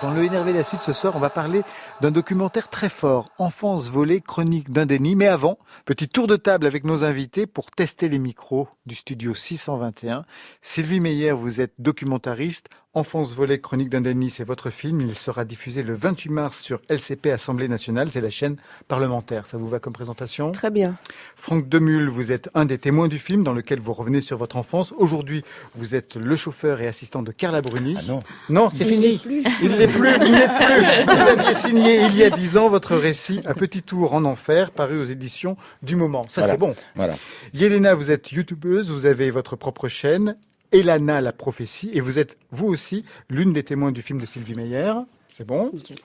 Dans le Énervé la suite ce soir, on va parler d'un documentaire très fort, Enfance volée, chronique d'un déni. Mais avant, petit tour de table avec nos invités pour tester les micros du studio 621. Sylvie Meyer, vous êtes documentariste. Enfance volée, chronique d'un déni, c'est votre film. Il sera diffusé le 28 mars sur LCP Assemblée nationale. C'est la chaîne parlementaire. Ça vous va comme présentation? Très bien. Franck Demule, vous êtes un des témoins du film dans lequel vous revenez sur votre enfance. Aujourd'hui, vous êtes le chauffeur et assistant de Carla Bruni. Ah non. Non, c'est fini. Il n'est plus. Vous aviez signé il y a 10 ans votre récit Un petit tour en enfer, paru aux éditions du Moment. Ça, Voilà. c'est bon. Voilà. Yelena, vous êtes youtubeuse, vous avez votre propre chaîne, Elana la prophétie, et vous êtes, vous aussi, l'une des témoins du film de Sylvie Meyer. C'est bon. Nickel.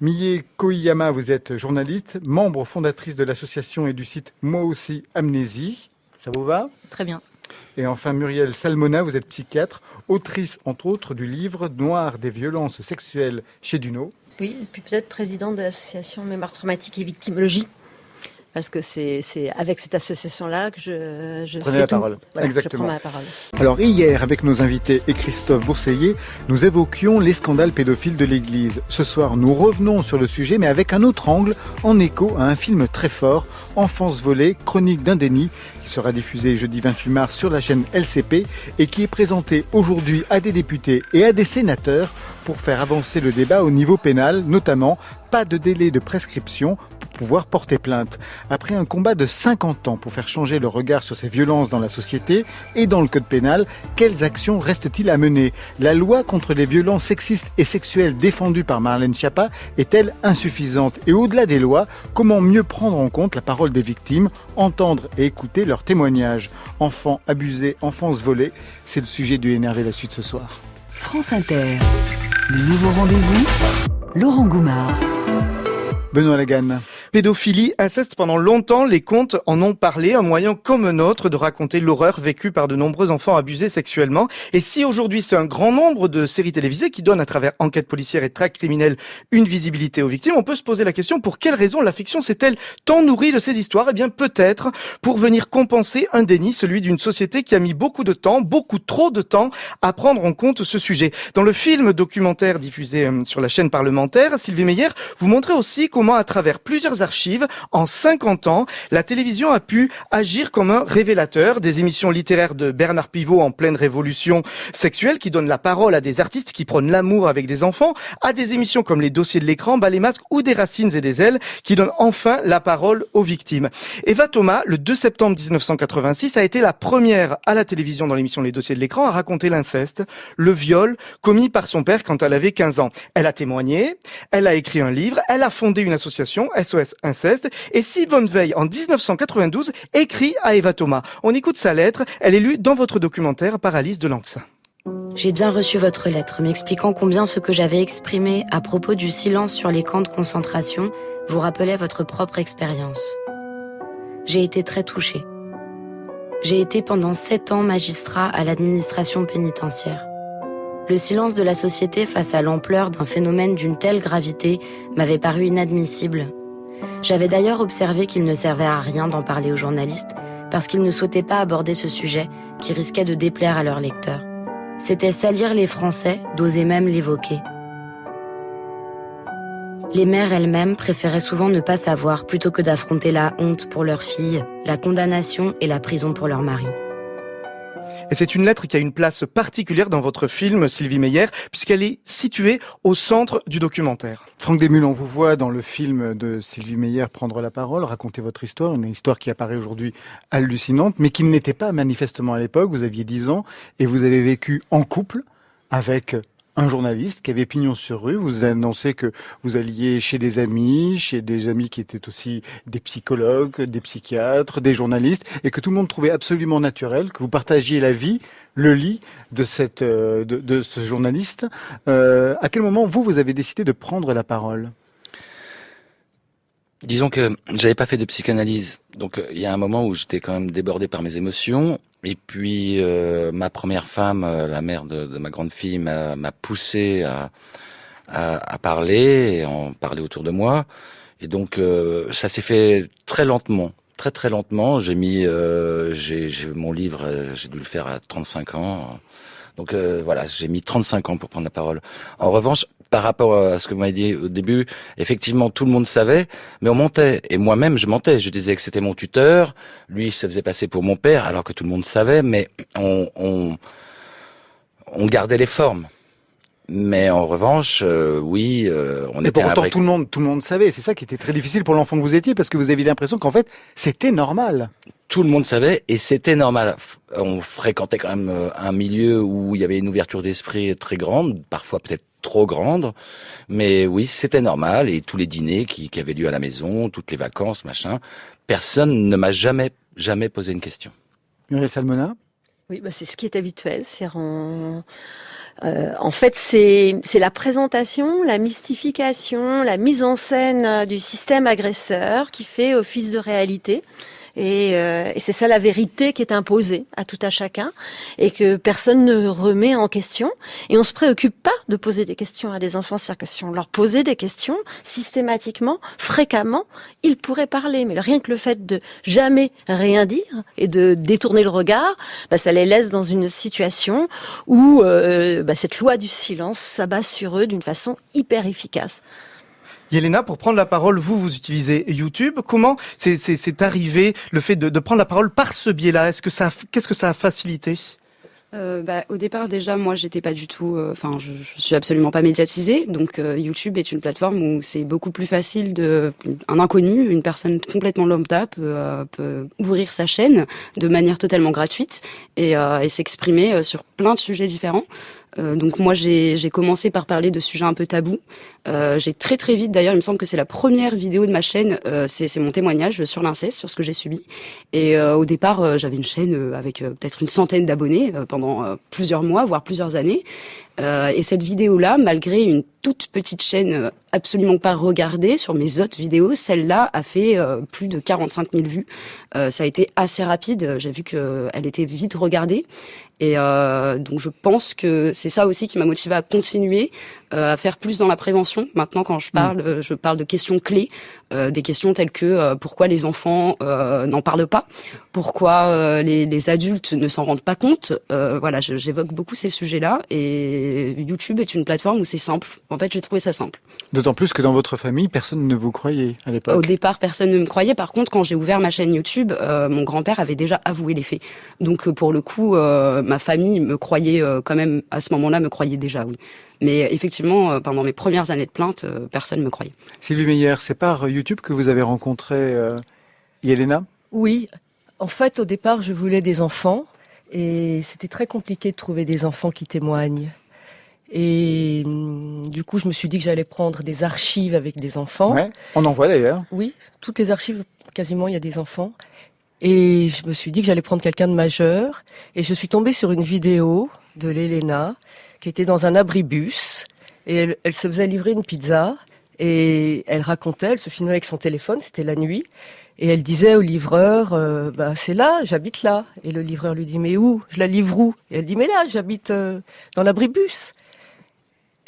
Mie Koiyama, vous êtes journaliste, membre fondatrice de l'association et du site Moi aussi Amnésie. Ça vous va? Très bien. Et enfin, Muriel Salmona, vous êtes psychiatre, autrice, entre autres, du livre Noir des violences sexuelles chez Duno. Oui, et puis peut-être présidente de l'association Mémoire traumatique et victimologie. Parce que c'est avec cette association-là que je Prenez fais la tout. parole. Voilà, Exactement. Je prends la parole. Alors hier, avec nos invités et Christophe Bourseiller, nous évoquions les scandales pédophiles de l'Église. Ce soir, nous revenons sur le sujet, mais avec un autre angle, en écho à un film très fort, Enfance volée, chronique d'un déni, qui sera diffusé jeudi 28 mars sur la chaîne LCP et qui est présenté aujourd'hui à des députés et à des sénateurs pour faire avancer le débat au niveau pénal, notamment pas de délai de prescription pour pouvoir porter plainte. Après un combat de 50 ans pour faire changer le regard sur ces violences dans la société et dans le code pénal, quelles actions reste-t-il à mener? La loi contre les violences sexistes et sexuelles défendue par Marlène Schiappa est-elle insuffisante? Et au-delà des lois, comment mieux prendre en compte la parole des victimes, entendre et écouter leurs témoignages? Enfants abusés, enfance volée, c'est le sujet du Énervé la suite ce soir. France Inter, le nouveau rendez-vous, Laurent Goumard. Benoît Laganne. Pédophilie, inceste, pendant longtemps, les contes en ont parlé, un moyen comme un autre de raconter l'horreur vécue par de nombreux enfants abusés sexuellement. Et si aujourd'hui c'est un grand nombre de séries télévisées qui donnent à travers enquêtes policières et traques criminelles une visibilité aux victimes, on peut se poser la question, pour quelle raison la fiction s'est-elle tant nourrie de ces histoires? Eh bien peut-être pour venir compenser un déni, celui d'une société qui a mis beaucoup de temps, beaucoup trop de temps, à prendre en compte ce sujet. Dans le film documentaire diffusé sur la chaîne parlementaire, Sylvie Meyer, vous montrez aussi comment à travers plusieurs archives, en 50 ans, la télévision a pu agir comme un révélateur. Des émissions littéraires de Bernard Pivot en pleine révolution sexuelle qui donnent la parole à des artistes qui prônent l'amour avec des enfants, à des émissions comme Les Dossiers de l'écran, Bas les masques ou Des racines et des ailes qui donnent enfin la parole aux victimes. Eva Thomas, le 2 septembre 1986, a été la première à la télévision dans l'émission Les Dossiers de l'écran à raconter l'inceste, le viol commis par son père quand elle avait 15 ans. Elle a témoigné, elle a écrit un livre, elle a fondé une association, SOS Inceste, et Simone Veil, en 1992, écrit à Eva Thomas. On écoute sa lettre, elle est lue dans votre documentaire par Alice de Langsin. J'ai bien reçu votre lettre m'expliquant combien ce que j'avais exprimé à propos du silence sur les camps de concentration vous rappelait votre propre expérience. J'ai été très touchée. J'ai été pendant 7 ans magistrat à l'administration pénitentiaire. Le silence de la société face à l'ampleur d'un phénomène d'une telle gravité m'avait paru inadmissible. J'avais d'ailleurs observé qu'il ne servait à rien d'en parler aux journalistes parce qu'ils ne souhaitaient pas aborder ce sujet qui risquait de déplaire à leurs lecteurs. C'était salir les Français d'oser même l'évoquer. Les mères elles-mêmes préféraient souvent ne pas savoir plutôt que d'affronter la honte pour leurs filles, la condamnation et la prison pour leur mari. Et c'est une lettre qui a une place particulière dans votre film, Sylvie Meyer, puisqu'elle est située au centre du documentaire. Franck Desmules, on vous voit dans le film de Sylvie Meyer prendre la parole, raconter votre histoire, une histoire qui apparaît aujourd'hui hallucinante, mais qui ne l'était pas manifestement à l'époque. Vous aviez 10 ans et vous avez vécu en couple avec un journaliste qui avait pignon sur rue. Vous annoncez que vous alliez chez des amis qui étaient aussi des psychologues, des psychiatres, des journalistes, et que tout le monde trouvait absolument naturel que vous partagiez la vie, le lit de ce journaliste. À quel moment vous avez décidé de prendre la parole ? Disons que j'avais pas fait de psychanalyse, donc il y a un moment où j'étais quand même débordé par mes émotions. Et puis ma première femme, la mère de ma grande fille, m'a poussé à parler et en parler autour de moi. Et donc ça s'est fait très lentement, très lentement. J'ai mis mon livre, j'ai dû le faire à 35 ans. Donc voilà, j'ai mis 35 ans pour prendre la parole. En revanche, par rapport à ce que vous m'avez dit au début, effectivement, tout le monde savait, mais on mentait. Et moi-même, je mentais. Je disais que c'était mon tuteur. Lui, il se faisait passer pour mon père, alors que tout le monde savait, mais on gardait les formes. Mais en revanche, oui, on Mais était pour un autant, vrai... tout le monde savait. C'est ça qui était très difficile pour l'enfant que vous étiez, parce que vous aviez l'impression qu'en fait, c'était normal. Tout le monde savait, et c'était normal. On fréquentait quand même un milieu où il y avait une ouverture d'esprit très grande, parfois peut-être trop grande, mais oui, c'était normal. Et tous les dîners qui avaient lieu à la maison, toutes les vacances, machin, personne ne m'a jamais posé une question. Muriel Salmona? Oui, c'est ce qui est habituel. En fait, c'est la présentation, la mystification, la mise en scène du système agresseur qui fait office de réalité. Et c'est ça la vérité qui est imposée à tout à chacun et que personne ne remet en question. Et on se préoccupe pas de poser des questions à des enfants. C'est-à-dire que si on leur posait des questions systématiquement, fréquemment, ils pourraient parler. Mais rien que le fait de jamais rien dire et de détourner le regard, ça les laisse dans une situation où cette loi du silence s'abat sur eux d'une façon hyper efficace. Yelena, pour prendre la parole, vous utilisez YouTube. Comment c'est arrivé le fait de prendre la parole par ce biais-là? Qu'est-ce que ça a facilité? Au départ, déjà, moi, j'étais pas du tout. Je suis absolument pas médiatisée. Donc, YouTube est une plateforme où c'est beaucoup plus facile un inconnu, une personne complètement lambda peut ouvrir sa chaîne de manière totalement gratuite et s'exprimer sur plein de sujets différents. Donc moi j'ai commencé par parler de sujets un peu tabous. J'ai très vite, d'ailleurs, il me semble que c'est la première vidéo de ma chaîne, c'est mon témoignage sur l'inceste, sur ce que j'ai subi. Et au départ, j'avais une chaîne avec peut-être une centaine d'abonnés pendant plusieurs mois, voire plusieurs années. Et cette vidéo-là, malgré une toute petite chaîne absolument pas regardée sur mes autres vidéos, celle-là a fait plus de 45 000 vues. Ça a été assez rapide. J'ai vu qu'elle était vite regardée. Et donc je pense que c'est ça aussi qui m'a motivée à continuer, à faire plus dans la prévention. Maintenant, quand je parle de questions clés, des questions telles que pourquoi les enfants n'en parlent pas, pourquoi les adultes ne s'en rendent pas compte. Voilà, j'évoque beaucoup ces sujets-là. Et YouTube est une plateforme où c'est simple. En fait, j'ai trouvé ça simple. D'autant plus que dans votre famille, personne ne vous croyait à l'époque. Au départ, personne ne me croyait. Par contre, quand j'ai ouvert ma chaîne YouTube, mon grand-père avait déjà avoué les faits. Donc, pour le coup, ma famille me croyait quand même, à ce moment-là, me croyait déjà, oui. Mais effectivement, pendant mes premières années de plainte, personne ne me croyait. Sylvie Meyer, c'est par YouTube que vous avez rencontré Yelena? Oui. En fait, au départ, je voulais des enfants. Et c'était très compliqué de trouver des enfants qui témoignent. Et du coup, je me suis dit que j'allais prendre des archives avec des enfants. Ouais, on en voit d'ailleurs. Oui, toutes les archives, quasiment, il y a des enfants. Et je me suis dit que j'allais prendre quelqu'un de majeur. Et je suis tombée sur une vidéo de l'Elena qui était dans un abribus. Et elle se faisait livrer une pizza. Et elle racontait, elle se filmait avec son téléphone, c'était la nuit. Et elle disait au livreur, c'est là, j'habite là. Et le livreur lui dit, mais où? Je la livre où? Et elle dit, mais là, j'habite dans l'abribus.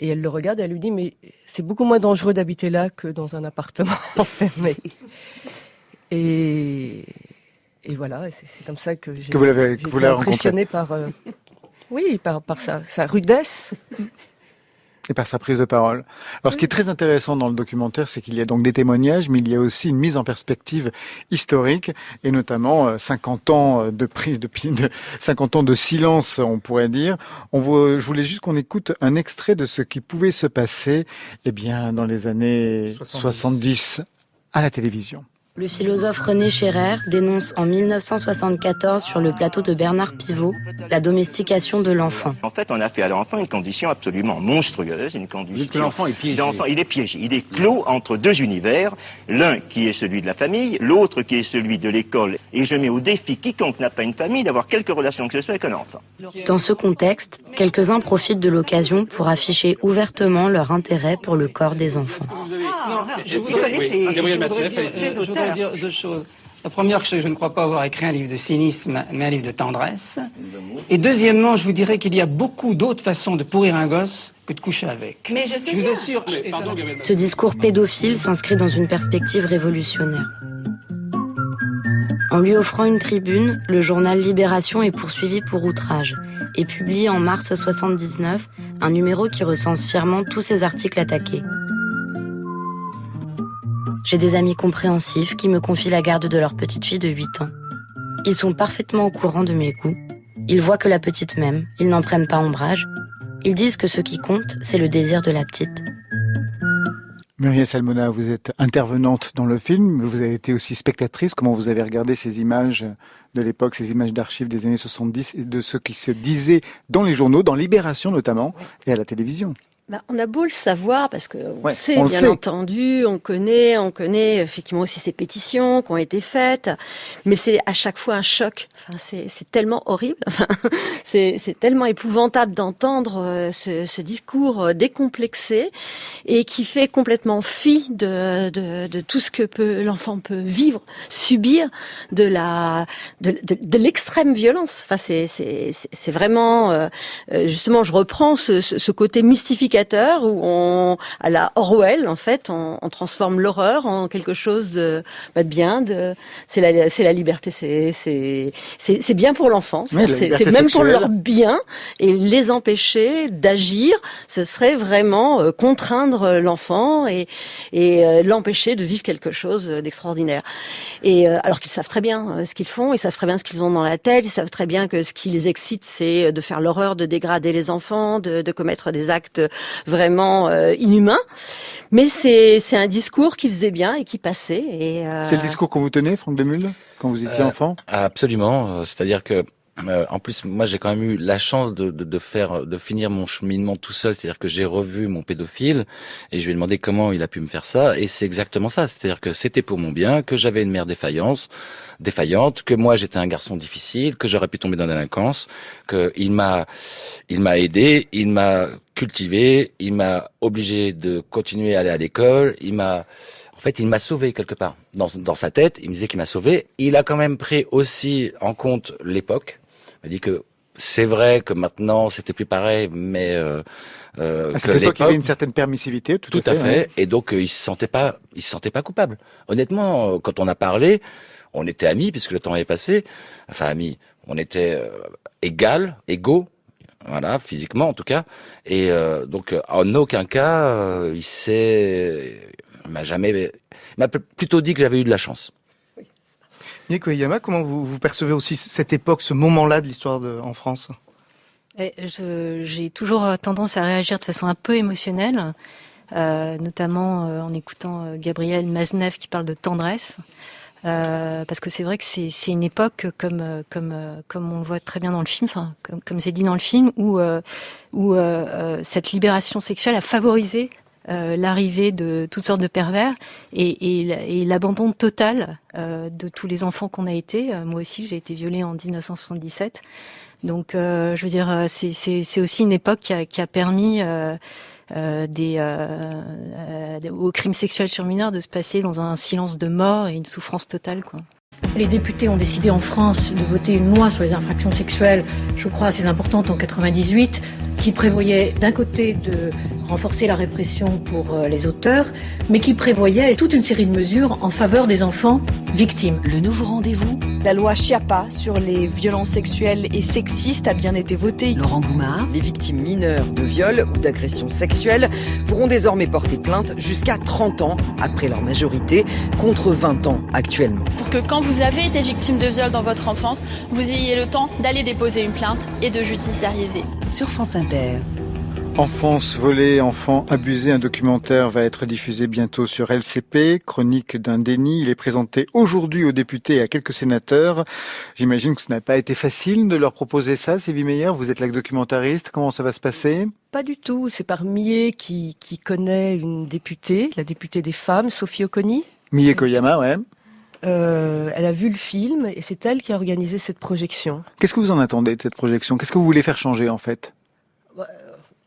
Et elle le regarde et elle lui dit, mais c'est beaucoup moins dangereux d'habiter là que dans un appartement enfermé. Et voilà, c'est comme ça que j'ai été impressionnée par sa rudesse. Et par sa prise de parole. Alors, ce qui est très intéressant dans le documentaire, c'est qu'il y a donc des témoignages, mais il y a aussi une mise en perspective historique, et notamment 50 ans de 50 ans de silence, on pourrait dire. Je voulais juste qu'on écoute un extrait de ce qui pouvait se passer, dans les années 70 à la télévision. Le philosophe René Scherrer dénonce en 1974 sur le plateau de Bernard Pivot la domestication de l'enfant. En fait, on a fait à l'enfant une condition absolument monstrueuse, une condition... L'enfant est piégé. Il est piégé. Il est clos entre deux univers, l'un qui est celui de la famille, l'autre qui est celui de l'école. Et je mets au défi quiconque n'a pas une famille d'avoir quelque relation que ce soit avec un enfant. Dans ce contexte, quelques-uns profitent de l'occasion pour afficher ouvertement leur intérêt pour le corps des enfants. Je voudrais dire deux choses. La première, je ne crois pas avoir écrit un livre de cynisme, mais un livre de tendresse. Et deuxièmement, je vous dirais qu'il y a beaucoup d'autres façons de pourrir un gosse que de coucher avec. Mais je vous assure. Ce discours pédophile s'inscrit dans une perspective révolutionnaire. En lui offrant une tribune, le journal Libération est poursuivi pour outrage et publie en mars 79 un numéro qui recense fièrement tous ses articles attaqués. J'ai des amis compréhensifs qui me confient la garde de leur petite fille de 8 ans. Ils sont parfaitement au courant de mes goûts. Ils voient que la petite m'aime, ils n'en prennent pas ombrage. Ils disent que ce qui compte, c'est le désir de la petite. Muriel Salmona, vous êtes intervenante dans le film, mais vous avez été aussi spectatrice. Comment vous avez regardé ces images de l'époque, ces images d'archives des années 70 et de ce qui se disait dans les journaux, dans Libération notamment, et à la télévision? On a beau le savoir, parce que on sait, on le bien sait. entendu, on connaît effectivement aussi ces pétitions qui ont été faites, mais c'est à chaque fois un choc. Enfin, c'est tellement horrible, enfin, c'est tellement épouvantable d'entendre ce discours décomplexé et qui fait complètement fi de tout ce que l'enfant peut vivre, subir, de l'extrême violence. Enfin, c'est vraiment justement, je reprends ce côté mystificateur où à la Orwell, en fait, on transforme l'horreur en quelque chose de bien, c'est la liberté, c'est bien pour l'enfant, c'est même pour leur bien, et les empêcher d'agir, ce serait vraiment contraindre l'enfant et l'empêcher de vivre quelque chose d'extraordinaire. Et alors qu'ils savent très bien ce qu'ils font, ils savent très bien ce qu'ils ont dans la tête, ils savent très bien que ce qui les excite, c'est de faire l'horreur, de dégrader les enfants, de commettre des actes vraiment inhumain, mais c'est un discours qui faisait bien et qui passait. C'est le discours qu'on vous tenait, Franck Demulle, quand vous étiez enfant? Absolument, c'est-à-dire que en plus, moi, j'ai quand même eu la chance de finir mon cheminement tout seul. C'est-à-dire que j'ai revu mon pédophile et je lui ai demandé comment il a pu me faire ça. Et c'est exactement ça. C'est-à-dire que c'était pour mon bien, que j'avais une mère défaillante, que moi, j'étais un garçon difficile, que j'aurais pu tomber dans la délinquance, que il m'a aidé, il m'a cultivé, il m'a obligé de continuer à aller à l'école, en fait, il m'a sauvé quelque part. Dans sa tête, il me disait qu'il m'a sauvé. Il a quand même pris aussi en compte l'époque. Il m'a dit que c'est vrai que maintenant, c'était plus pareil, mais à cette époque, il y avait une certaine permissivité, tout à fait. Ouais. Et donc, il se sentait pas coupable. Honnêtement, quand on a parlé, on était amis, puisque le temps avait passé. Enfin, amis. On était égaux. Voilà, physiquement en tout cas. Et donc, en aucun cas, il m'a plutôt dit que j'avais eu de la chance. Mieko Iyama, comment vous percevez aussi cette époque, ce moment-là de l'histoire en France? J'ai toujours tendance à réagir de façon un peu émotionnelle, notamment en écoutant Gabriel Maznev qui parle de tendresse. Parce que c'est vrai que c'est une époque comme on le voit très bien dans le film, enfin comme c'est dit dans le film, où cette libération sexuelle a favorisé l'arrivée de toutes sortes de pervers et l'abandon total de tous les enfants qu'on a été. Moi aussi, j'ai été violée en 1977. Donc, je veux dire, c'est aussi une époque qui a permis aux crimes sexuels sur mineurs de se passer dans un silence de mort et une souffrance totale, quoi. Les députés ont décidé en France de voter une loi sur les infractions sexuelles, je crois assez importante en 98, qui prévoyait d'un côté de renforcer la répression pour les auteurs, mais qui prévoyait toute une série de mesures en faveur des enfants victimes. Le nouveau rendez-vous, la loi Schiappa sur les violences sexuelles et sexistes a bien été votée. Laurent Goumard. Les victimes mineures de viol ou d'agressions sexuelles pourront désormais porter plainte jusqu'à 30 ans après leur majorité, contre 20 ans actuellement. Pour que quand vous avez été victime de viol dans votre enfance, vous ayez le temps d'aller déposer une plainte et de judiciariser. Sur France Inter. Enfance volée, enfants abusés, un documentaire va être diffusé bientôt sur LCP, chronique d'un déni. Il est présenté aujourd'hui aux députés et à quelques sénateurs. J'imagine que ce n'a pas été facile de leur proposer ça, Sylvie Meyer. Vous êtes la documentariste, comment ça va se passer? Pas du tout, c'est par Millet qui connaît une députée, la députée des femmes, Sophie Oconi. Mieko Iyama, ouais. Elle a vu le film et c'est elle qui a organisé cette projection. Qu'est-ce que vous en attendez de cette projection? Qu'est-ce que vous voulez faire changer en fait?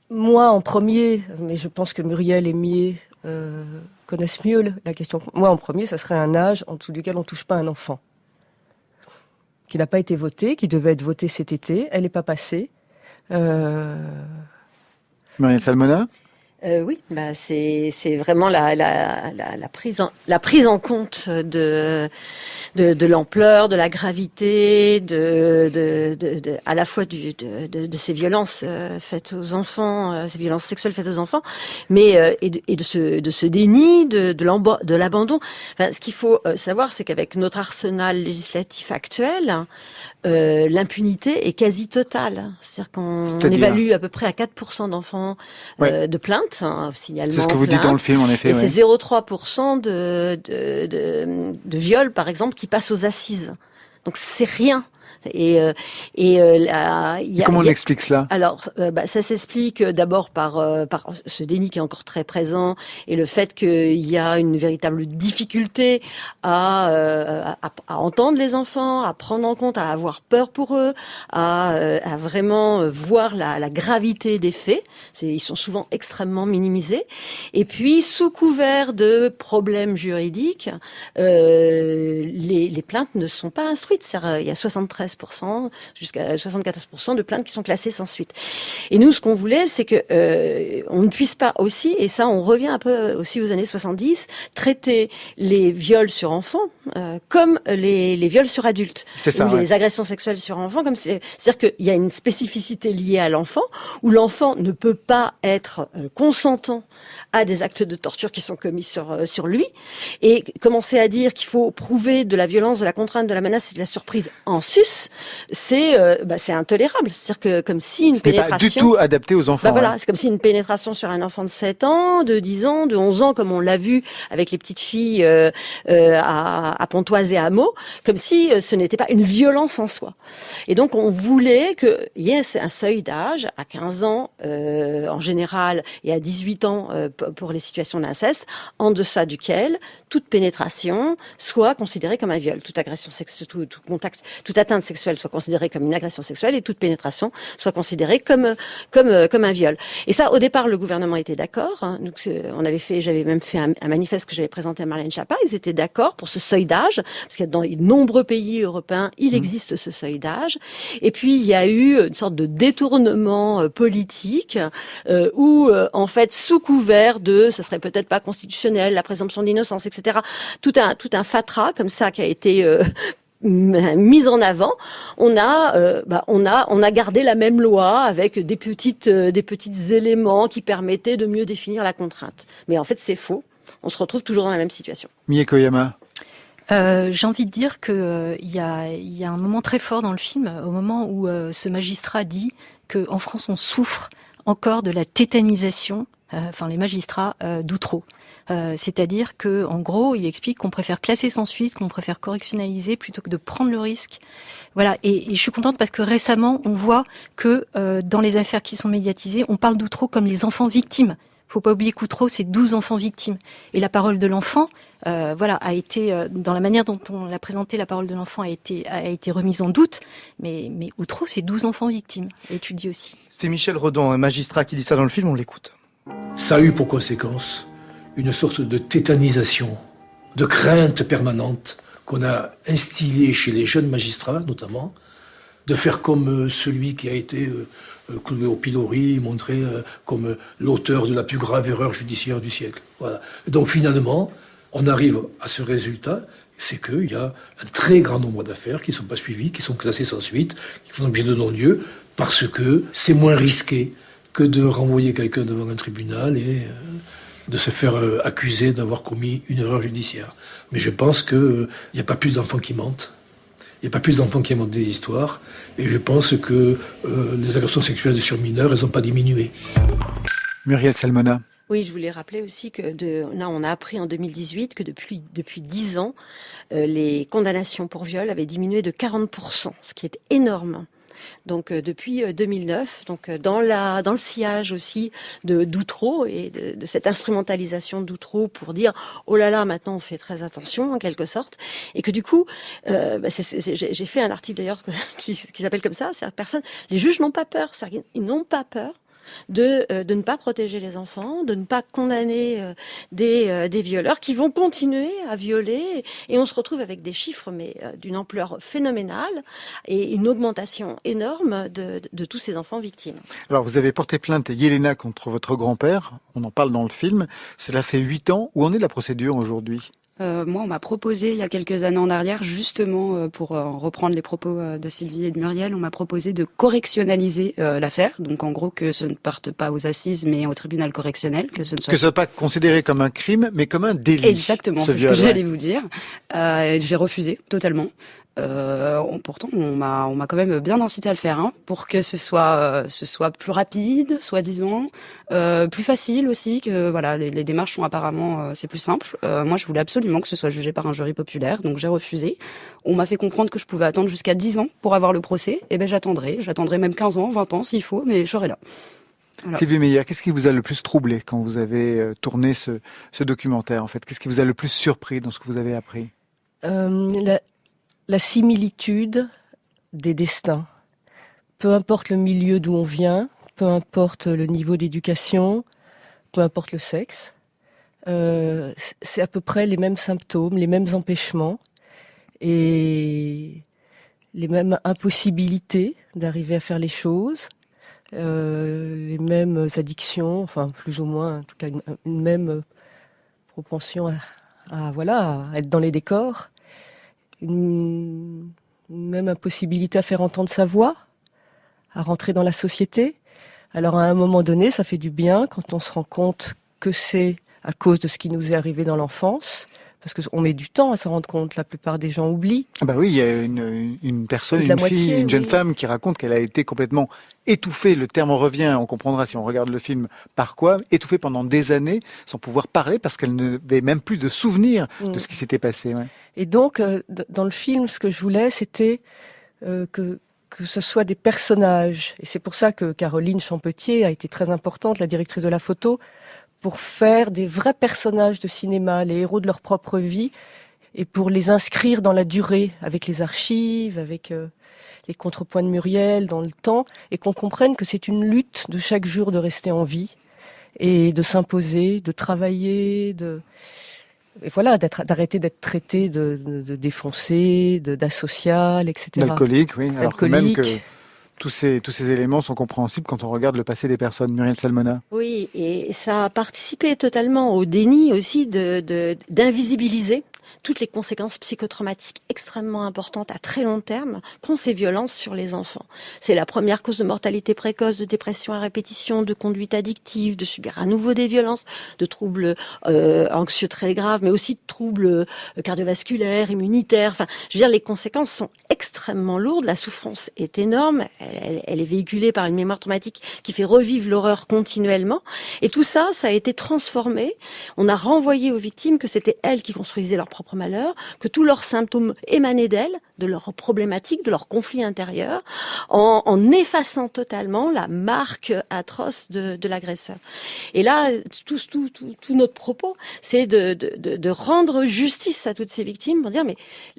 Moi en premier, mais je pense que Muriel et Millet connaissent mieux la question. Moi en premier, ça serait un âge en dessous duquel on ne touche pas un enfant. Qui n'a pas été voté, qui devait être voté cet été. Elle n'est pas passée. Muriel Salmona? Oui, c'est vraiment la prise en compte de l'ampleur, de la gravité, à la fois de ces violences faites aux enfants, ces violences sexuelles faites aux enfants, mais et de ce déni, de l'abandon. Enfin, ce qu'il faut savoir, c'est qu'avec notre arsenal législatif actuel, l'impunité est quasi totale. C'est-à-dire qu'on évalue à peu près à 4% d'enfants de plaintes, signalement. C'est ce que vous dites dans le film, en effet. Et c'est 0,3% de viols, par exemple, qui passent aux assises. Donc c'est rien. Comment on explique cela? Alors, ça s'explique d'abord par ce déni qui est encore très présent et le fait qu'il y a une véritable difficulté à entendre les enfants, à prendre en compte, à avoir peur pour eux, à vraiment voir la gravité des faits. Ils sont souvent extrêmement minimisés. Et puis, sous couvert de problèmes juridiques, les plaintes ne sont pas instruites. Il y a 73% jusqu'à 74% de plaintes qui sont classées sans suite. Et nous, ce qu'on voulait, c'est que on ne puisse pas aussi, et ça, on revient un peu aussi aux années 70, traiter les viols sur enfants comme les viols sur adultes, ou les agressions sexuelles sur enfants, comme c'est-à-dire qu'il y a une spécificité liée à l'enfant, où l'enfant ne peut pas être consentant à des actes de torture qui sont commis sur lui, et commencer à dire qu'il faut prouver de la violence, de la contrainte, de la menace et de la surprise en sus, c'est intolérable. C'est-à-dire que comme si une pénétration... C'est pas du tout adapté aux enfants. Voilà, c'est comme si une pénétration sur un enfant de 7 ans, de 10 ans, de 11 ans, comme on l'a vu avec les petites filles à Pontoise et à Meaux, comme si ce n'était pas une violence en soi. Et donc on voulait qu'il y ait un seuil d'âge, à 15 ans en général, et à 18 ans pour les situations d'inceste, en deçà duquel toute pénétration soit considérée comme un viol. Toute agression sexuelle, tout contact, toute atteinte sexuelle soit considérée comme une agression sexuelle et toute pénétration soit considérée comme un viol. Et ça, au départ, le gouvernement était d'accord. Hein. Donc, j'avais même fait un manifeste que j'avais présenté à Marlène Schiappa. Ils étaient d'accord pour ce seuil d'âge, parce que dans de nombreux pays européens, il existe ce seuil d'âge. Et puis, il y a eu une sorte de détournement politique où, en fait, sous couvert ça serait peut-être pas constitutionnel, la présomption d'innocence, etc. Tout un fatras comme ça qui a été mise en avant, on a gardé la même loi avec des petits éléments qui permettaient de mieux définir la contrainte. Mais en fait, c'est faux. On se retrouve toujours dans la même situation. Mie Koyama. J'ai envie de dire que il y a un moment très fort dans le film, au moment où ce magistrat dit que en France on souffre encore de la tétanisation, les magistrats d'Outreau. C'est-à-dire que, en gros, il explique qu'on préfère classer sans suite, qu'on préfère correctionnaliser plutôt que de prendre le risque. Voilà. Et je suis contente parce que récemment, on voit que dans les affaires qui sont médiatisées, on parle d'Outreau comme les enfants victimes. Faut pas oublier qu'Outreau, c'est 12 enfants victimes. Et la parole de l'enfant, a été dans la manière dont on l'a présenté, la parole de l'enfant a été remise en doute. Mais Outreau, c'est 12 enfants victimes. Et tu le dis aussi. C'est Michel Redon, un magistrat, qui dit ça dans le film. On l'écoute. Ça a eu pour conséquence une sorte de tétanisation, de crainte permanente qu'on a instillée chez les jeunes magistrats, notamment, de faire comme celui qui a été cloué au pilori, montré comme l'auteur de la plus grave erreur judiciaire du siècle. Voilà. Donc finalement, on arrive à ce résultat, c'est qu'il y a un très grand nombre d'affaires qui ne sont pas suivies, qui sont classées sans suite, qui font l'objet de non-lieu, parce que c'est moins risqué que de renvoyer quelqu'un devant un tribunal et de se faire accuser d'avoir commis une erreur judiciaire. Mais je pense qu'il n'y a pas plus d'enfants qui mentent. Il n'y a pas plus d'enfants qui inventent des histoires. Et je pense que les agressions sexuelles sur mineurs, elles n'ont pas diminué. Muriel Salmona. Oui, je voulais rappeler aussi que là, on a appris en 2018 que depuis 10 ans, les condamnations pour viol avaient diminué de 40%, ce qui est énorme. Donc depuis 2009, donc dans le sillage aussi d'Outreau et de cette instrumentalisation d'Outreau pour dire oh là là, maintenant on fait très attention en quelque sorte, et que du coup j'ai fait un article d'ailleurs qui s'appelle comme ça, c'est-à-dire les juges n'ont pas peur, ils n'ont pas peur de ne pas protéger les enfants, de ne pas condamner des violeurs qui vont continuer à violer, et on se retrouve avec des chiffres mais d'une ampleur phénoménale et une augmentation énorme de tous ces enfants victimes. Alors vous avez porté plainte, Yelena, contre votre grand-père, on en parle dans le film, cela fait 8 ans, où en est la procédure aujourd'hui ? Moi, on m'a proposé il y a quelques années en arrière, justement pour reprendre les propos de Sylvie et de Muriel, on m'a proposé de correctionnaliser l'affaire, donc en gros que ce ne parte pas aux assises mais au tribunal correctionnel, que ce ne soit pas considéré comme un crime mais comme un délit. Exactement, c'est ce que j'allais vous dire. J'ai refusé totalement. Pourtant, on m'a quand même bien incité à le faire, pour que ce soit plus rapide, soi-disant, plus facile aussi, que voilà, les démarches sont apparemment c'est plus simple. Moi, je voulais absolument que ce soit jugé par un jury populaire, donc j'ai refusé. On m'a fait comprendre que je pouvais attendre jusqu'à 10 ans pour avoir le procès. Et ben j'attendrai même 15 ans, 20 ans s'il faut, mais je serai là. Voilà. Sylvie Meyer, qu'est-ce qui vous a le plus troublé quand vous avez tourné ce documentaire en fait ? Qu'est-ce qui vous a le plus surpris dans ce que vous avez appris ? La similitude des destins. Peu importe le milieu d'où on vient, peu importe le niveau d'éducation, peu importe le sexe, c'est à peu près les mêmes symptômes, les mêmes empêchements et les mêmes impossibilités d'arriver à faire les choses, les mêmes addictions, enfin plus ou moins, en tout cas une même propension à être dans les décors. Une même impossibilité à faire entendre sa voix, à rentrer dans la société. Alors à un moment donné, ça fait du bien quand on se rend compte que c'est à cause de ce qui nous est arrivé dans l'enfance, parce qu'on met du temps à s'en rendre compte, la plupart des gens oublient. Ah bah oui, il y a une personne, une fille, une jeune femme qui raconte qu'elle a été complètement étouffée, le terme revient, on comprendra si on regarde le film par quoi, étouffée pendant des années sans pouvoir parler parce qu'elle n'avait même plus de souvenirs de ce qui s'était passé. Ouais. Et donc, dans le film, ce que je voulais, c'était que ce soit des personnages. Et c'est pour ça que Caroline Champetier a été très importante, la directrice de la photo, pour faire des vrais personnages de cinéma, les héros de leur propre vie, et pour les inscrire dans la durée, avec les archives, avec les contrepoints de Muriel, dans le temps, et qu'on comprenne que c'est une lutte de chaque jour de rester en vie, et de s'imposer, de travailler, et voilà, d'arrêter d'être traité de défoncé, d'asocial, etc. D'alcoolique, oui. Alors que même que tous ces éléments sont compréhensibles quand on regarde le passé des personnes. Muriel Salmona. Oui, et ça a participé totalement au déni aussi d'invisibiliser toutes les conséquences psychotraumatiques extrêmement importantes à très long terme qu'ont ces violences sur les enfants. C'est la première cause de mortalité précoce, de dépression à répétition, de conduite addictive, de subir à nouveau des violences, de troubles anxieux très graves, mais aussi de troubles cardiovasculaires, immunitaires. Enfin, je veux dire, les conséquences sont extrêmement lourdes. La souffrance est énorme. Elle est véhiculée par une mémoire traumatique qui fait revivre l'horreur continuellement. Et tout ça, ça a été transformé. On a renvoyé aux victimes que c'était elles qui construisaient leur propre malheur, que tous leurs symptômes émanaient d'elles, de leurs problématiques, de leurs conflits intérieurs, en effaçant totalement la marque atroce de l'agresseur. Et là, tout notre propos, c'est de rendre justice à toutes ces victimes pour dire, mais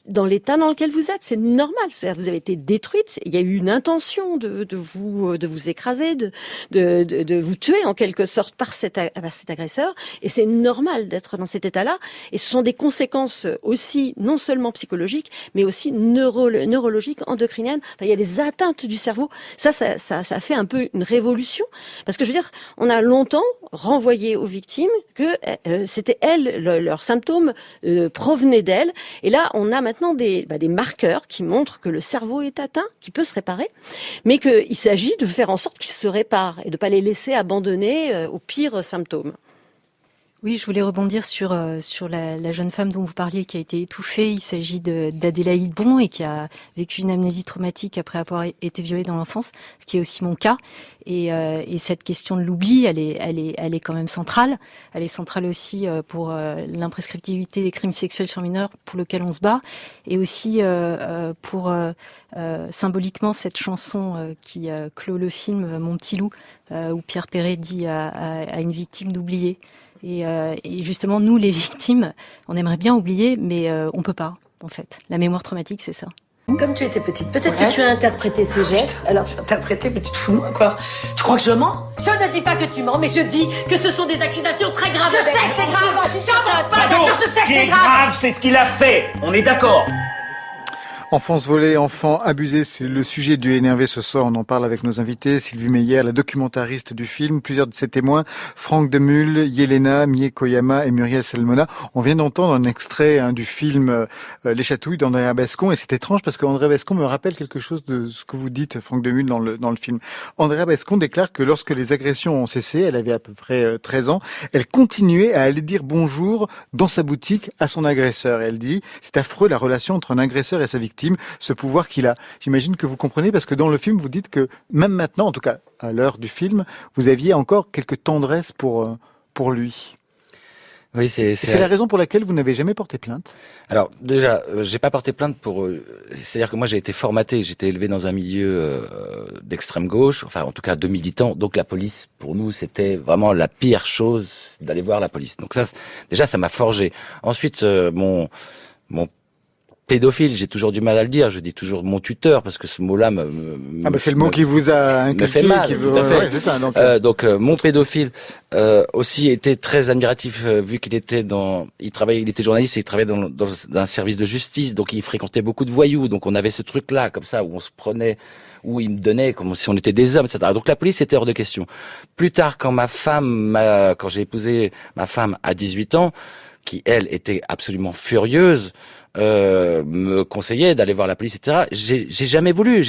dans l'état dans lequel vous êtes, c'est normal. C'est-à-dire, vous avez été détruite, il y a eu une intention de vous écraser, de vous tuer en quelque sorte par cet agresseur, et c'est normal d'être dans cet état-là. Et ce sont des conséquences aussi non seulement psychologiques, mais aussi neurologiques, endocriniennes. Enfin, il y a des atteintes du cerveau. Ça a fait un peu une révolution, parce que je veux dire, on a longtemps renvoyé aux victimes que c'était elles, leurs symptômes provenaient d'elles. Et là, on a maintenant des marqueurs qui montrent que le cerveau est atteint, qui peut se réparer, mais qu'il s'agit de faire en sorte qu'ils se réparent et de ne pas les laisser abandonnés aux pires symptômes. Oui, je voulais rebondir sur la jeune femme dont vous parliez qui a été étouffée. Il s'agit d'Adélaïde Bon et qui a vécu une amnésie traumatique après avoir été violée dans l'enfance, ce qui est aussi mon cas. Et cette question de l'oubli, elle est quand même centrale. Elle est centrale aussi pour l'imprescriptibilité des crimes sexuels sur mineurs, pour lequel on se bat, et aussi pour symboliquement cette chanson qui clôt le film Mon petit loup, où Pierre Perret dit à une victime d'oublier. Et justement, nous, les victimes, on aimerait bien oublier, mais on peut pas, en fait. La mémoire traumatique, c'est ça. Comme tu étais petite, peut-être que tu as interprété ces gestes. Alors, j'ai interprété, mais tu te fous de moi, quoi. Tu crois que je mens? Je ne dis pas que tu mens, mais je dis que ce sont des accusations très graves. Je sais que c'est grave, je suis pas d'accord, je sais que c'est grave. C'est ce qu'il a fait, on est d'accord. Enfance volée, enfants abusés, c'est le sujet du Énervé ce soir. On en parle avec nos invités. Sylvie Meyer, la documentariste du film. Plusieurs de ses témoins, Franck Demulle, Yelena, Mie Koyama et Muriel Salmona. On vient d'entendre un extrait du film Les Chatouilles d'André Abascon. Et c'est étrange parce qu'André Abascon me rappelle quelque chose de ce que vous dites, Franck Demulle, dans le film. André Abascon déclare que lorsque les agressions ont cessé, elle avait à peu près 13 ans, elle continuait à aller dire bonjour dans sa boutique à son agresseur. Et elle dit, c'est affreux la relation entre un agresseur et sa victime. Ce pouvoir qu'il a. J'imagine que vous comprenez parce que dans le film, vous dites que même maintenant, en tout cas à l'heure du film, vous aviez encore quelques tendresses pour lui. Oui, c'est la raison pour laquelle vous n'avez jamais porté plainte. Alors déjà, j'ai pas porté plainte pour. C'est-à-dire que moi j'ai été formaté, j'étais élevé dans un milieu d'extrême gauche, enfin en tout cas de militants. Donc la police, pour nous, c'était vraiment la pire chose d'aller voir la police. Donc ça, déjà, ça m'a forgé. Ensuite, mon pédophile, j'ai toujours du mal à le dire. Je dis toujours mon tuteur parce que ce mot-là c'est le mot qui vous a inculqué, me fait mal. Qui vous... Tout à fait. Ouais, c'est ça, donc mon pédophile aussi était très admiratif vu qu'il était il était journaliste et il travaillait dans un service de justice. Donc il fréquentait beaucoup de voyous. Donc on avait ce truc-là comme ça où on se prenait, où il me donnait comme si on était des hommes, etc. Donc la police était hors de question. Plus tard, quand quand j'ai épousé ma femme à 18 ans, qui elle était absolument furieuse, me conseillait d'aller voir la police, etc. J'ai jamais voulu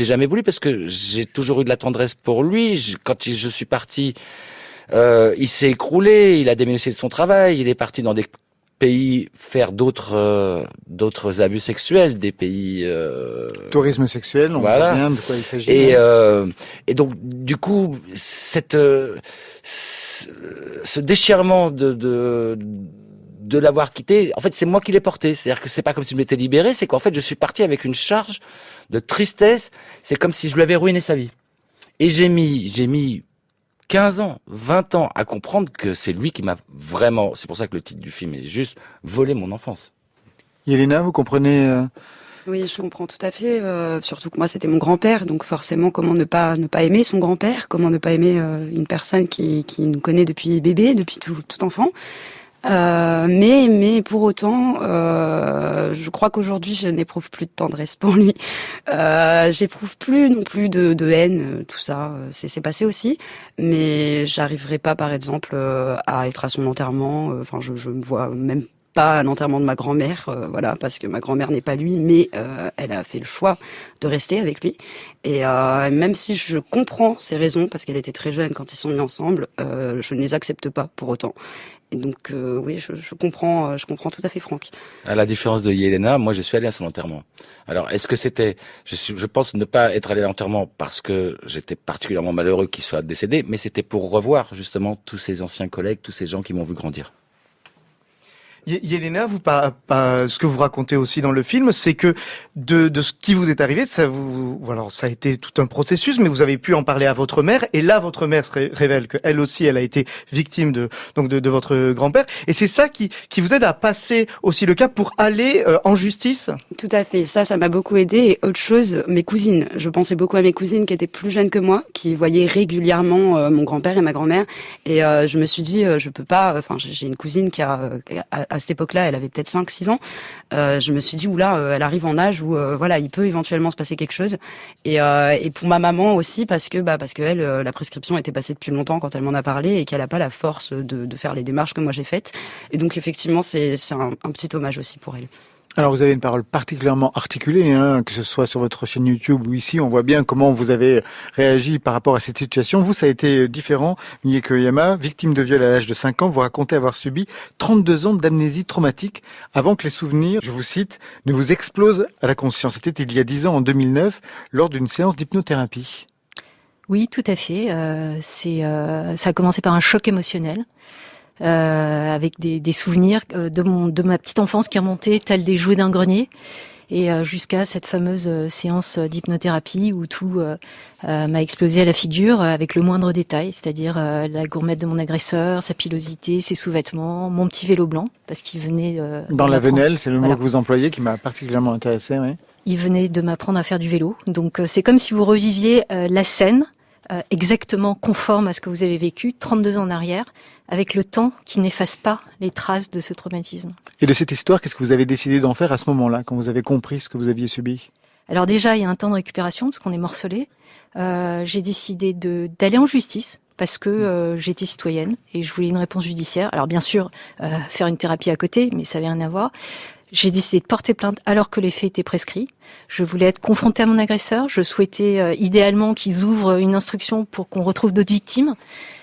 parce que j'ai toujours eu de la tendresse pour lui. Quand je suis parti, il s'est écroulé, il a déménagé de son travail, il est parti dans des pays faire d'autres abus sexuels, des pays tourisme sexuel, on voilà. voit bien de quoi il s'agit. Et donc du coup ce déchirement de l'avoir quitté, en fait, c'est moi qui l'ai porté. C'est-à-dire que c'est pas comme si je m'étais libéré, c'est qu'en fait, je suis parti avec une charge de tristesse. C'est comme si je lui avais ruiné sa vie. Et j'ai mis 15 ans, 20 ans à comprendre que c'est lui qui m'a vraiment, c'est pour ça que le titre du film est juste, volé mon enfance. Yelena, vous comprenez Oui, je comprends tout à fait. Surtout que moi, c'était mon grand-père, donc forcément, comment ne pas aimer son grand-père, comment ne pas aimer une personne qui nous connaît depuis bébé, depuis tout enfant. Mais pour autant, je crois qu'aujourd'hui, je n'éprouve plus de tendresse pour lui. J'éprouve plus non plus de haine, tout ça. C'est passé aussi, mais j'arriverai pas, par exemple, à être à son enterrement. Enfin, je me vois même pas à l'enterrement de ma grand-mère, voilà, parce que ma grand-mère n'est pas lui, mais elle a fait le choix de rester avec lui. Et même si je comprends ses raisons, parce qu'elle était très jeune quand ils sont mis ensemble, je ne les accepte pas pour autant. Et donc oui, je comprends tout à fait Franck. À la différence de Yelena, moi je suis allé à son enterrement. Alors est-ce que c'était, je pense ne pas être allé à l'enterrement parce que j'étais particulièrement malheureux qu'il soit décédé, mais c'était pour revoir justement tous ces anciens collègues, tous ces gens qui m'ont vu grandir. Yelena, ce que vous racontez aussi dans le film, c'est que de ce qui vous est arrivé, alors ça a été tout un processus, mais vous avez pu en parler à votre mère, et là votre mère se révèle qu'elle aussi, elle a été victime de votre grand-père, et c'est ça qui vous aide à passer aussi le cap pour aller en justice. Tout à fait, ça m'a beaucoup aidé. Et autre chose, mes cousines. Je pensais beaucoup à mes cousines qui étaient plus jeunes que moi, qui voyaient régulièrement mon grand-père et ma grand-mère, et je me suis dit, je peux pas. Enfin, j'ai une cousine qui à cette époque-là, elle avait peut-être 5-6 ans. Je me suis dit, oula, elle arrive en âge où, voilà, il peut éventuellement se passer quelque chose. Et pour ma maman aussi, parce que elle, la prescription était passée depuis longtemps quand elle m'en a parlé et qu'elle n'a pas la force de faire les démarches que moi j'ai faites. Et donc, effectivement, c'est un petit hommage aussi pour elle. Alors vous avez une parole particulièrement articulée, que ce soit sur votre chaîne YouTube ou ici, on voit bien comment vous avez réagi par rapport à cette situation. Vous, ça a été différent. Mie Koyama, victime de viol à l'âge de 5 ans, vous racontez avoir subi 32 ans d'amnésie traumatique avant que les souvenirs, je vous cite, ne vous explosent à la conscience. C'était il y a 10 ans, en 2009, lors d'une séance d'hypnothérapie. Oui, tout à fait. Ça a commencé par un choc émotionnel. Avec des souvenirs de ma petite enfance qui remontaient tels des jouets d'un grenier et jusqu'à cette fameuse séance d'hypnothérapie où tout m'a explosé à la figure avec le moindre détail, c'est-à-dire la gourmette de mon agresseur, sa pilosité, ses sous-vêtements, mon petit vélo blanc parce qu'il venait dans la France. venelle, c'est le mot voilà. que vous employez qui m'a particulièrement intéressé, oui. Il venait de m'apprendre à faire du vélo. Donc c'est comme si vous reviviez la scène exactement conforme à ce que vous avez vécu 32 ans en arrière, avec le temps qui n'efface pas les traces de ce traumatisme. Et de cette histoire, qu'est-ce que vous avez décidé d'en faire à ce moment-là, quand vous avez compris ce que vous aviez subi? Alors déjà, il y a un temps de récupération, parce qu'on est morcelé. J'ai décidé d'aller en justice, parce que j'étais citoyenne et je voulais une réponse judiciaire. Alors bien sûr, faire une thérapie à côté, mais ça n'avait rien à voir. J'ai décidé de porter plainte alors que les faits étaient prescrits. Je voulais être confrontée à mon agresseur. Je souhaitais idéalement qu'ils ouvrent une instruction pour qu'on retrouve d'autres victimes.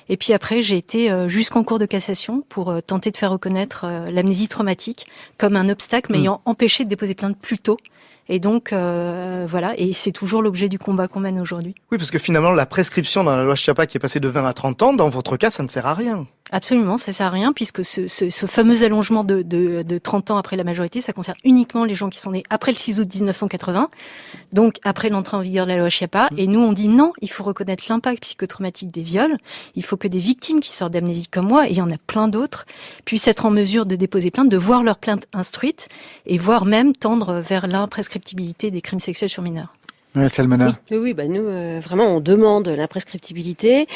Et puis après, j'ai été jusqu'en cour de cassation pour tenter de faire reconnaître l'amnésie traumatique comme un obstacle m'ayant empêché de déposer plainte plus tôt. Et donc, voilà, et c'est toujours l'objet du combat qu'on mène aujourd'hui. Oui, parce que finalement, la prescription dans la loi Schiappa qui est passée de 20 à 30 ans, dans votre cas, ça ne sert à rien. Absolument, ça sert à rien, puisque ce fameux allongement de 30 ans après la majorité, ça concerne uniquement les gens qui sont nés après le 6 août 1980, donc après l'entrée en vigueur de la loi Schiappa. Et nous, on dit non, il faut reconnaître l'impact psychotraumatique des viols. Il faut que des victimes qui sortent d'amnésie comme moi, et il y en a plein d'autres, puissent être en mesure de déposer plainte, de voir leur plainte instruite, et voire même tendre vers l'imprescriptibilité des crimes sexuels sur mineurs. Ouais, Salmona. Oui, bah nous vraiment on demande l'imprescriptibilité.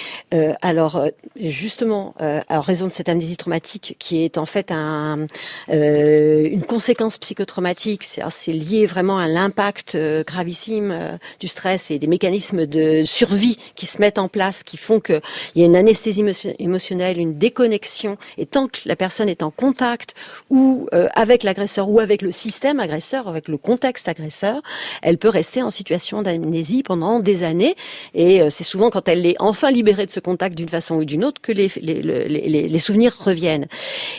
Justement, à raison de cette amnésie traumatique qui est en fait une conséquence psychotraumatique, c'est lié vraiment à l'impact gravissime du stress et des mécanismes de survie qui se mettent en place, qui font qu'il y a une anesthésie émotionnelle, une déconnexion. Et tant que la personne est en contact ou avec l'agresseur ou avec le système agresseur, avec le contexte agresseur, elle peut rester en situation d'amnésie pendant des années, et c'est souvent quand elle est enfin libérée de ce contact d'une façon ou d'une autre que les souvenirs reviennent.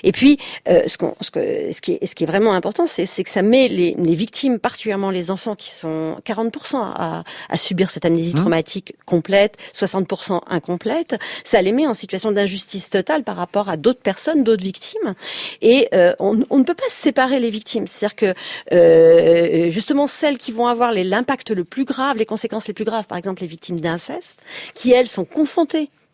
Et puis ce qui est vraiment important, c'est que ça met les victimes, particulièrement les enfants qui sont 40% à subir cette amnésie traumatique complète, 60% incomplète, ça les met en situation d'injustice totale par rapport à d'autres personnes, d'autres victimes, et on ne peut pas séparer les victimes. C'est-à-dire que justement celles qui vont avoir l'impact le plus grave, les conséquences les plus graves, par exemple les victimes d'inceste, qui elles sont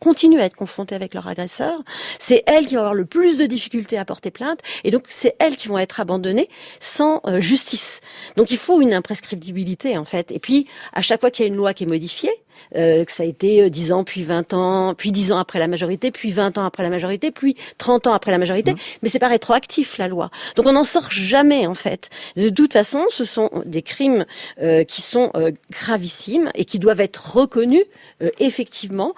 continuent à être confrontées avec leur agresseur, c'est elles qui vont avoir le plus de difficultés à porter plainte, et donc c'est elles qui vont être abandonnées sans justice. Donc il faut une imprescriptibilité en fait. Et puis à chaque fois qu'il y a une loi qui est modifiée, que ça a été 10 ans, puis 20 ans, puis 10 ans après la majorité, puis 20 ans après la majorité, puis 30 ans après la majorité, mais c'est pas rétroactif la loi. Donc on n'en sort jamais en fait. De toute façon, ce sont des crimes qui sont gravissimes et qui doivent être reconnus effectivement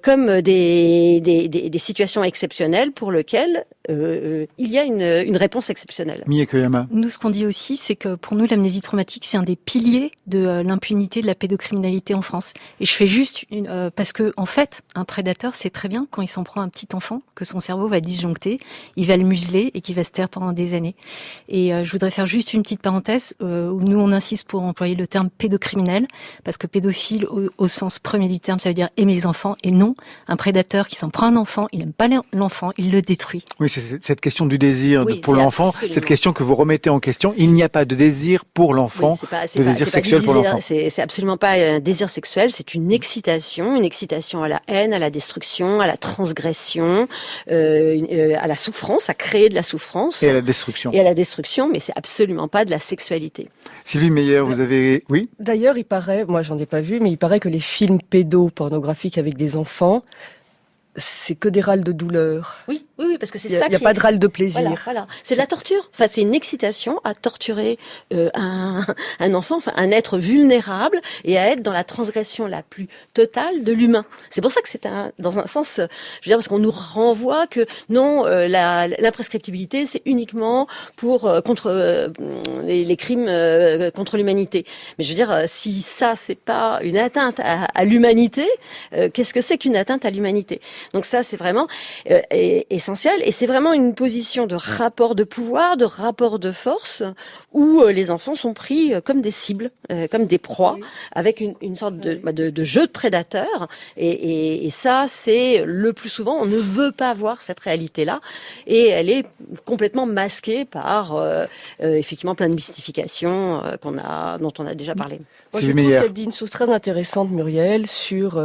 comme des situations exceptionnelles pour lesquelles il y a une réponse exceptionnelle. Mie Koyama. Nous, ce qu'on dit aussi, c'est que pour nous, l'amnésie traumatique, c'est un des piliers de l'impunité de la pédocriminalité en France. Et je fais juste parce que, en fait, un prédateur sait très bien quand il s'en prend à un petit enfant que son cerveau va disjoncter, il va le museler et qu'il va se taire pendant des années. Et je voudrais faire juste une petite parenthèse où nous, on insiste pour employer le terme pédocriminel, parce que pédophile, au sens premier du terme, ça veut dire aimer les enfants. Et non, un prédateur qui s'en prend un enfant, il n'aime pas l'enfant, il le détruit. Oui, c'est cette question du désir pour l'enfant, absolument. cette question que vous remettez en question. Il n'y a pas de désir pour l'enfant, de désir sexuel pour l'enfant. C'est absolument pas un désir sexuel, c'est une excitation à la haine, à la destruction, à la transgression, à la souffrance, à créer de la souffrance. Et à la destruction. Et à la destruction, mais c'est absolument pas de la sexualité. Sylvie Meyer, vous avez... Oui ? D'ailleurs, il paraît, moi j'en ai pas vu, mais il paraît que les films pédopornographiques avec des enfants, c'est que des râles de douleur. Oui, parce que c'est ça. Il n'y a pas de râle de plaisir. Voilà. C'est de la torture. Enfin, c'est une excitation à torturer un enfant, enfin un être vulnérable, et à être dans la transgression la plus totale de l'humain. C'est pour ça que c'est dans un sens, je veux dire, parce qu'on nous renvoie que non, l'imprescriptibilité, c'est uniquement contre les crimes contre l'humanité. Mais je veux dire, si ça, c'est pas une atteinte à l'humanité, qu'est-ce que c'est qu'une atteinte à l'humanité ? Donc ça, c'est vraiment essentiel, et c'est vraiment une position de rapport de pouvoir, de rapport de force, où les enfants sont pris comme des cibles, comme des proies, avec une sorte de jeu de prédateur, et ça, c'est le plus souvent, on ne veut pas voir cette réalité-là, et elle est complètement masquée par effectivement plein de mystifications dont on a déjà parlé. Moi, je trouve qu'elle dit une chose très intéressante, Muriel, sur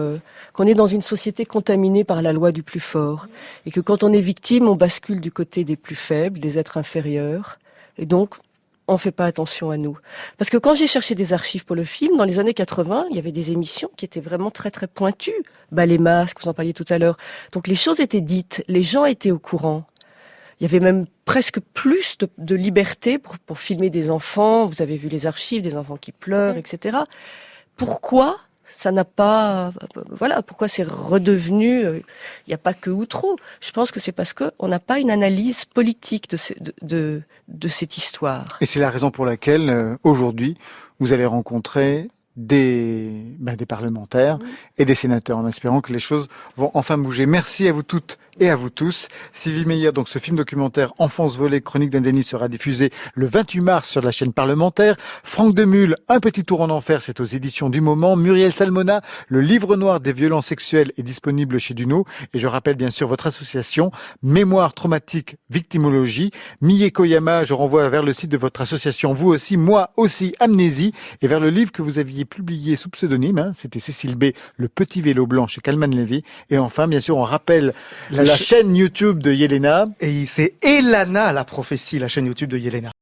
qu'on est dans une société contaminée par la loi du plus fort, et que quand on est victime, on bascule du côté des plus faibles, des êtres inférieurs, et donc on fait pas attention à nous. Parce que quand j'ai cherché des archives pour le film, dans les années 80, il y avait des émissions qui étaient vraiment très très pointues. Les masques, vous en parliez tout à l'heure. Donc les choses étaient dites, les gens étaient au courant. Il y avait même presque plus de liberté pour filmer des enfants. Vous avez vu les archives, des enfants qui pleurent, etc. Pourquoi ça n'a pas... pourquoi c'est redevenu... Il n'y a pas que Outreau. Je pense que c'est parce qu'on n'a pas une analyse politique de cette histoire. Et c'est la raison pour laquelle, aujourd'hui, vous allez rencontrer des parlementaires et des sénateurs, en espérant que les choses vont enfin bouger. Merci à vous toutes et à vous tous. Sylvie Meyer, donc ce film documentaire Enfance volée, chronique d'un déni sera diffusé le 28 mars sur la chaîne parlementaire. Franck Demule, Un petit tour en enfer, c'est aux éditions du Moment. Muriel Salmona, Le livre noir des violences sexuelles est disponible chez Duno. Et je rappelle bien sûr votre association Mémoire traumatique victimologie. Mie Koyama, je renvoie vers le site de votre association, vous aussi, moi aussi, Amnésie, et vers le livre que vous aviez publié sous pseudonyme, c'était Cécile B, Le petit vélo blanc chez Kalman Levy. Et enfin, bien sûr, on rappelle la chaîne YouTube de Yelena. Et c'est Elana la prophétie, la chaîne YouTube de Yelena.